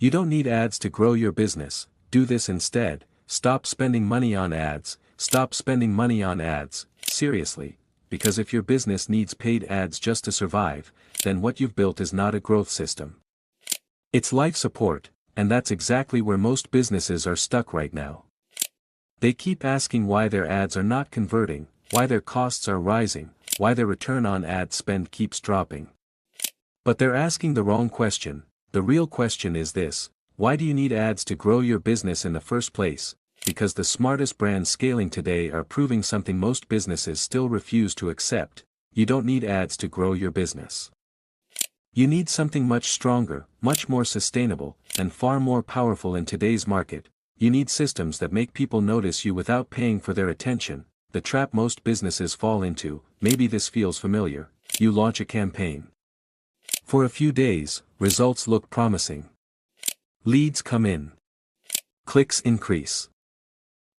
You don't need ads to grow your business. Do this instead. Stop spending money on ads. Stop spending money on ads, seriously, because if your business needs paid ads just to survive, then what you've built is not a growth system. It's life support, and that's exactly where most businesses are stuck right now. They keep asking why their ads are not converting, why their costs are rising, why their return on ad spend keeps dropping. But they're asking the wrong question. The real question is this: why do you need ads to grow your business in the first place? Because the smartest brands scaling today are proving something most businesses still refuse to accept. You don't need ads to grow your business. You need something much stronger, much more sustainable, and far more powerful in today's market. You need systems that make people notice you without paying for their attention. The trap most businesses fall into, maybe this feels familiar. You launch a campaign. For a few days, results look promising. Leads come in. Clicks increase.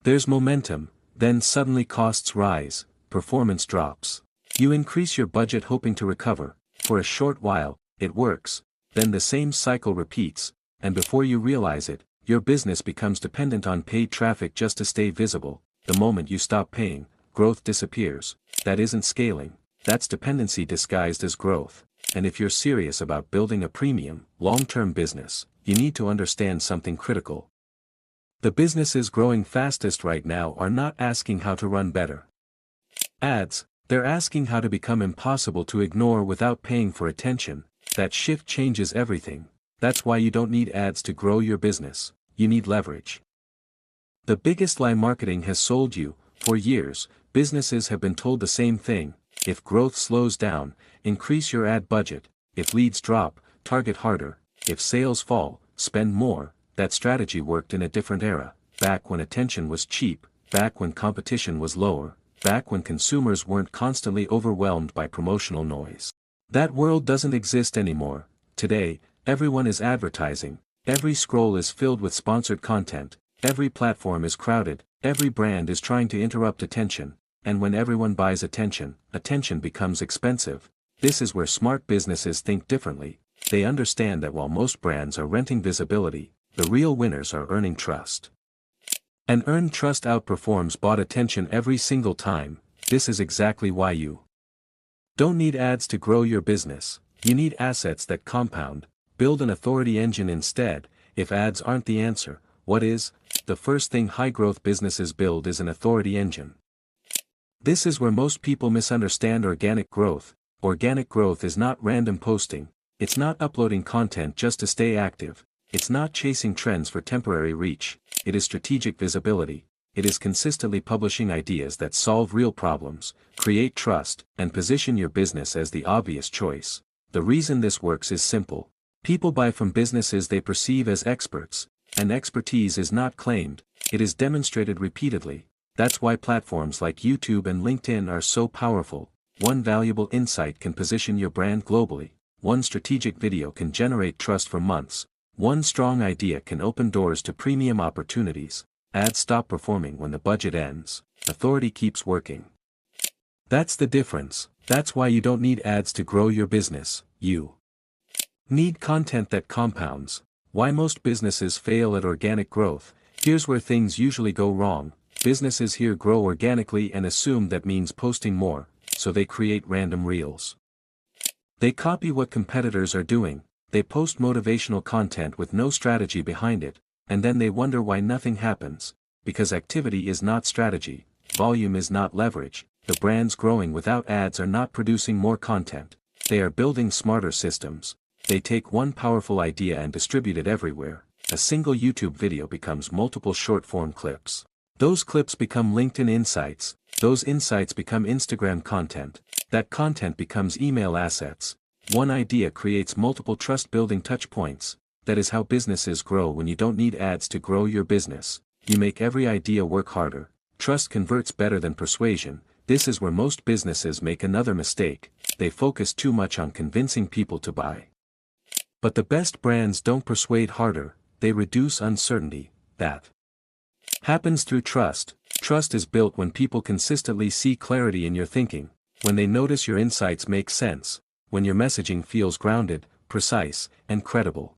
There's momentum, then suddenly costs rise, performance drops. You increase your budget hoping to recover. For a short while, it works, then the same cycle repeats, and before you realize it, your business becomes dependent on paid traffic just to stay visible. The moment you stop paying, growth disappears. That isn't scaling, that's dependency disguised as growth. And if you're serious about building a premium, long-term business, you need to understand something critical. The businesses growing fastest right now are not asking how to run better ads, they're asking how to become impossible to ignore without paying for attention. That shift changes everything. That's why you don't need ads to grow your business, you need leverage. The biggest lie marketing has sold you. For years, businesses have been told the same thing: if growth slows down, increase your ad budget; if leads drop, target harder; if sales fall, spend more. That strategy worked in a different era, back when attention was cheap, back when competition was lower, back when consumers weren't constantly overwhelmed by promotional noise. That world doesn't exist anymore. Today, everyone is advertising, every scroll is filled with sponsored content, every platform is crowded, every brand is trying to interrupt attention, and when everyone buys attention, attention becomes expensive. This is where smart businesses think differently. They understand that while most brands are renting visibility, the real winners are earning trust. And earned trust outperforms bought attention every single time. This is exactly why you don't need ads to grow your business. You need assets that compound. Build an authority engine instead. If ads aren't the answer, what is? The first thing high-growth businesses build is an authority engine. This is where most people misunderstand organic growth. Organic growth is not random posting. It's not uploading content just to stay active. It's not chasing trends for temporary reach. It is strategic visibility. It is consistently publishing ideas that solve real problems, create trust, and position your business as the obvious choice. The reason this works is simple. People buy from businesses they perceive as experts, and expertise is not claimed, it is demonstrated repeatedly. That's why platforms like YouTube and LinkedIn are so powerful. One valuable insight can position your brand globally. One strategic video can generate trust for months. One strong idea can open doors to premium opportunities. Ads stop performing when the budget ends. Authority keeps working. That's the difference. That's why you don't need ads to grow your business. You need content that compounds. Why most businesses fail at organic growth. Here's where things usually go wrong. Businesses here grow organically and assume that means posting more, so they create random reels. They copy what competitors are doing. They post motivational content with no strategy behind it, and then they wonder why nothing happens. Because activity is not strategy, volume is not leverage. The brands growing without ads are not producing more content. They are building smarter systems. They take one powerful idea and distribute it everywhere. A single YouTube video becomes multiple short-form clips. Those clips become LinkedIn insights. Those insights become Instagram content. That content becomes email assets. One idea creates multiple trust-building touchpoints. That is how businesses grow when you don't need ads to grow your business. You make every idea work harder. Trust converts better than persuasion. This is where most businesses make another mistake. They focus too much on convincing people to buy. But the best brands don't persuade harder, they reduce uncertainty. That happens through trust. Trust is built when people consistently see clarity in your thinking, when they notice your insights make sense, when your messaging feels grounded, precise, and credible.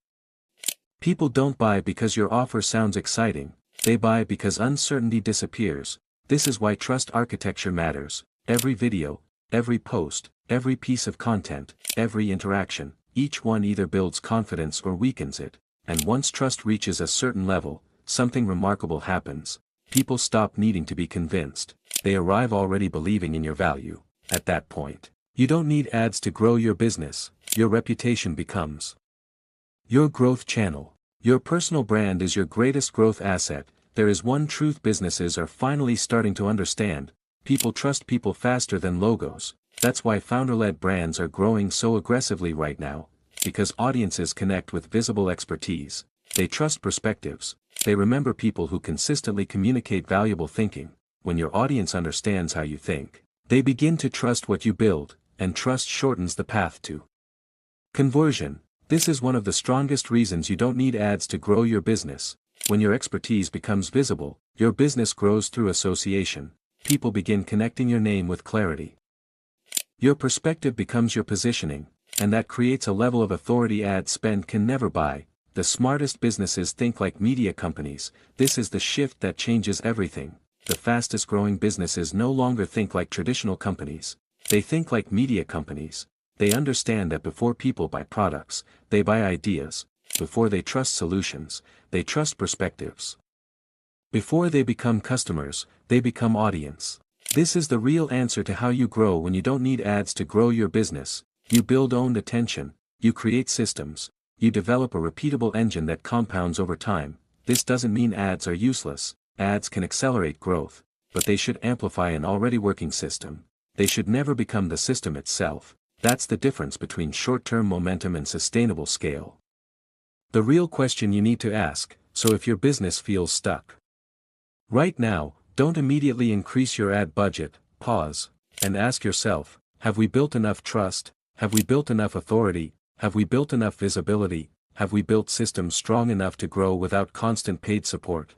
People don't buy because your offer sounds exciting, they buy because uncertainty disappears. This is why trust architecture matters. Every video, every post, every piece of content, every interaction, each one either builds confidence or weakens it. And once trust reaches a certain level, something remarkable happens. People stop needing to be convinced. They arrive already believing in your value. At that point, you don't need ads to grow your business. Your reputation becomes your growth channel. Your personal brand is your greatest growth asset. There is one truth businesses are finally starting to understand: people trust people faster than logos. That's why founder-led brands are growing so aggressively right now, because audiences connect with visible expertise. They trust perspectives. They remember people who consistently communicate valuable thinking. When your audience understands how you think, they begin to trust what you build, and trust shortens the path to conversion. This is one of the strongest reasons you don't need ads to grow your business. When your expertise becomes visible, your business grows through association. People begin connecting your name with clarity. Your perspective becomes your positioning, and that creates a level of authority ad spend can never buy. The smartest businesses think like media companies. This is the shift that changes everything. The fastest growing businesses no longer think like traditional companies. They think like media companies. They understand that before people buy products, they buy ideas. Before they trust solutions, they trust perspectives. Before they become customers, they become audience. This is the real answer to how you grow when you don't need ads to grow your business. You build owned attention, you create systems, you develop a repeatable engine that compounds over time. This doesn't mean ads are useless. Ads can accelerate growth, but they should amplify an already working system. They should never become the system itself. That's the difference between short-term momentum and sustainable scale. The real question you need to ask: so if your business feels stuck right now, don't immediately increase your ad budget. Pause, and ask yourself, have we built enough trust? Have we built enough authority? Have we built enough visibility? Have we built systems strong enough to grow without constant paid support?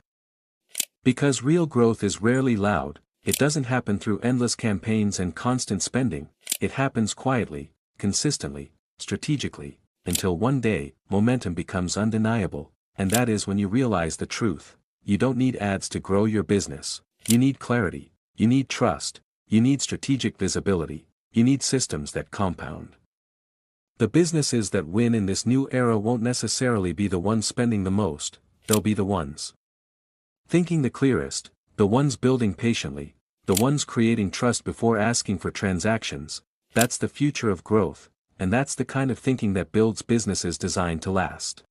Because real growth is rarely loud. It doesn't happen through endless campaigns and constant spending. It happens quietly, consistently, strategically, until one day, momentum becomes undeniable, and that is when you realize the truth. You don't need ads to grow your business. You need clarity, you need trust, you need strategic visibility, you need systems that compound. The businesses that win in this new era won't necessarily be the ones spending the most, they'll be the ones thinking the clearest, the ones building patiently, the ones creating trust before asking for transactions. That's the future of growth, and that's the kind of thinking that builds businesses designed to last.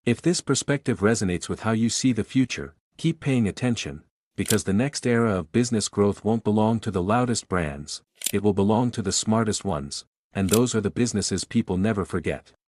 If this perspective resonates with how you see the future, keep paying attention, because the next era of business growth won't belong to the loudest brands, it will belong to the smartest ones, and those are the businesses people never forget.